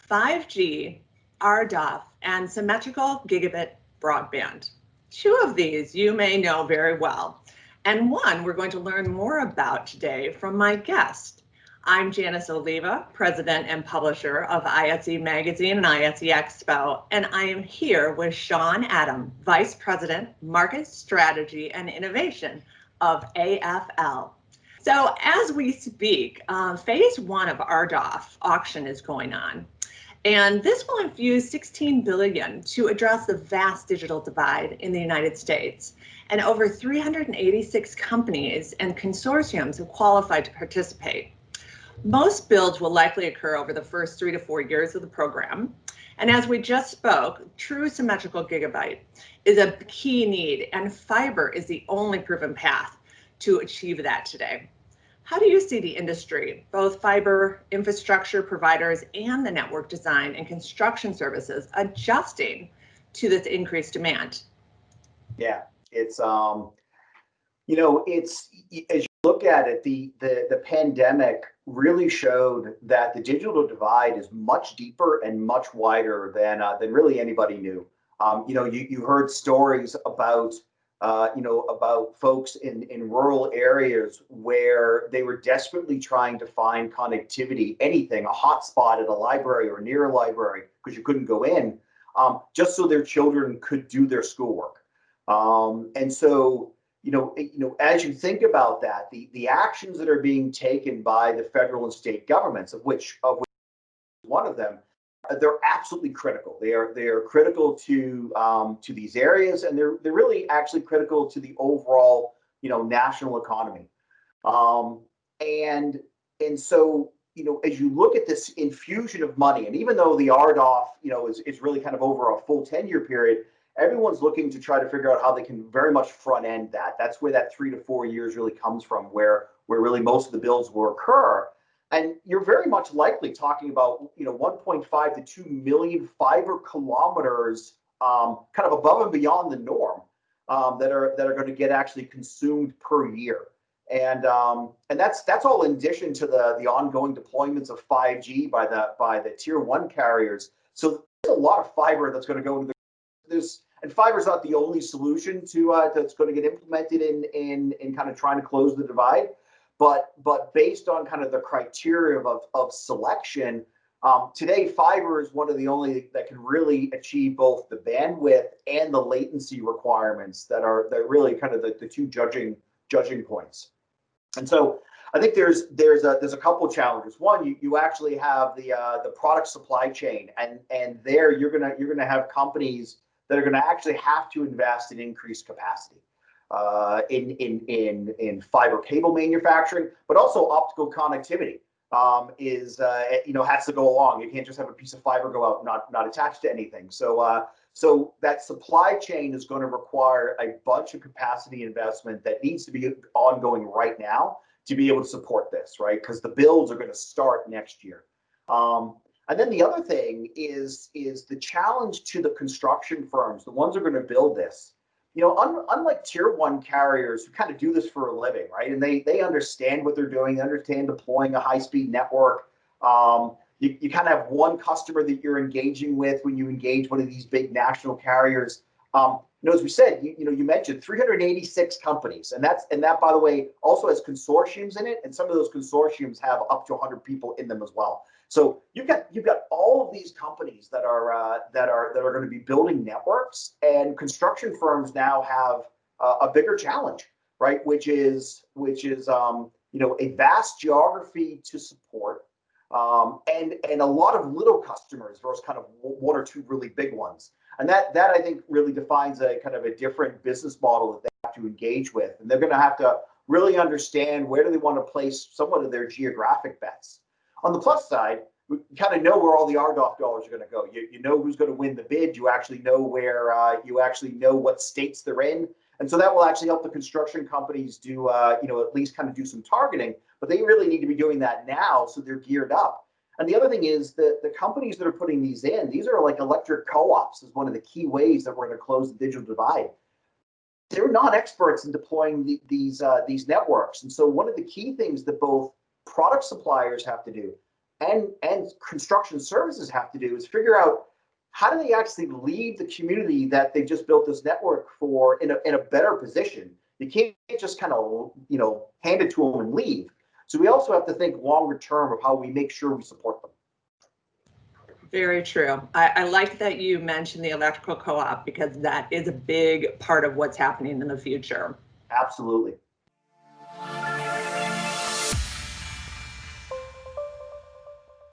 5G, RDOF, and symmetrical gigabit broadband. Two of these you may know very well, and one we're going to learn more about today from my guest. I'm Janice Olivia, president and publisher of ISE Magazine and ISE Expo, and I am here with Sean Adam, vice president, market strategy and innovation of AFL. So as we speak, phase one of RDOF auction is going on. And this will infuse $16 billion to address the vast digital divide in the United States. And over 386 companies and consortiums have qualified to participate. Most builds will likely occur over the first 3 to 4 years of the program. And as we just spoke, true symmetrical gigabit is a key need, and fiber is the only proven path to achieve that today. How do you see the industry, both fiber infrastructure providers and the network design and construction services, adjusting to this increased demand? Yeah, it's it's, as you look at it, the pandemic really showed that the digital divide is much deeper and much wider than really anybody knew. You heard stories about about folks in rural areas where they were desperately trying to find connectivity, anything, a hotspot at a library or near a library, because you couldn't go in, just so their children could do their schoolwork. And so, as you think about that, the actions that are being taken by the federal and state governments, of which one of them, they're absolutely critical. They are critical to these areas, and they're really actually critical to the overall national economy. And so as you look at this infusion of money, and even though the RDOF is really kind of over a full 10-year period, everyone's looking to try to figure out how they can very much front end that. That's where that 3 to 4 years really comes from, where really most of the builds will occur. And you're very much likely talking about 1.5 to 2 million fiber kilometers, kind of above and beyond the norm, that are going to get actually consumed per year. And that's all in addition to the ongoing deployments of 5G by the tier 1 carriers. So there's a lot of fiber that's going to go into this. And fiber is not the only solution to that's going to get implemented in kind of trying to close the divide. But based on kind of the criteria of selection, today fiber is one of the only that can really achieve both the bandwidth and the latency requirements that really kind of the two judging points. And so I think there's a couple of challenges. One, you actually have the product supply chain, and there you're gonna have companies that are going to actually have to invest in increased capacity in fiber cable manufacturing, but also optical connectivity has to go along. You can't just have a piece of fiber go out not attached to anything. So that supply chain is going to require a bunch of capacity investment that needs to be ongoing right now to be able to support this, right? Because the builds are going to start next year. And then the other thing is the challenge to the construction firms, the ones who are going to build this. Unlike tier 1 carriers who kind of do this for a living, right? And they understand what they're doing, they understand deploying a high-speed network. You kind of have one customer that you're engaging with when you engage one of these big national carriers. As we said, you mentioned 386 companies, and that, by the way, also has consortiums in it, and some of those consortiums have up to 100 people in them as well. So you've got all of these companies that are going to be building networks, and construction firms now have a bigger challenge, right? Which is a vast geography to support, and a lot of little customers versus kind of one or two really big ones. And that I think really defines a kind of a different business model that they have to engage with, and they're going to have to really understand where do they want to place somewhat of their geographic bets. On the plus side, we kind of know where all the RDOF dollars are going to go. You know who's going to win the bid. You actually know where. You actually know what states they're in, and so that will actually help the construction companies do at least kind of do some targeting. But they really need to be doing that now, so they're geared up. And the other thing is that the companies that are putting these in, these are like electric co-ops. Is one of the key ways that we're going to close the digital divide. They're not experts in deploying these networks, and so one of the key things that both product suppliers have to do and construction services have to do is figure out how do they actually leave the community that they've just built this network for in a better position. You can't just kind of, you know, hand it to them and leave. So we also have to think longer term of how we make sure we support them. Very true. I like that you mentioned the electrical co-op because that is a big part of what's happening in the future. Absolutely.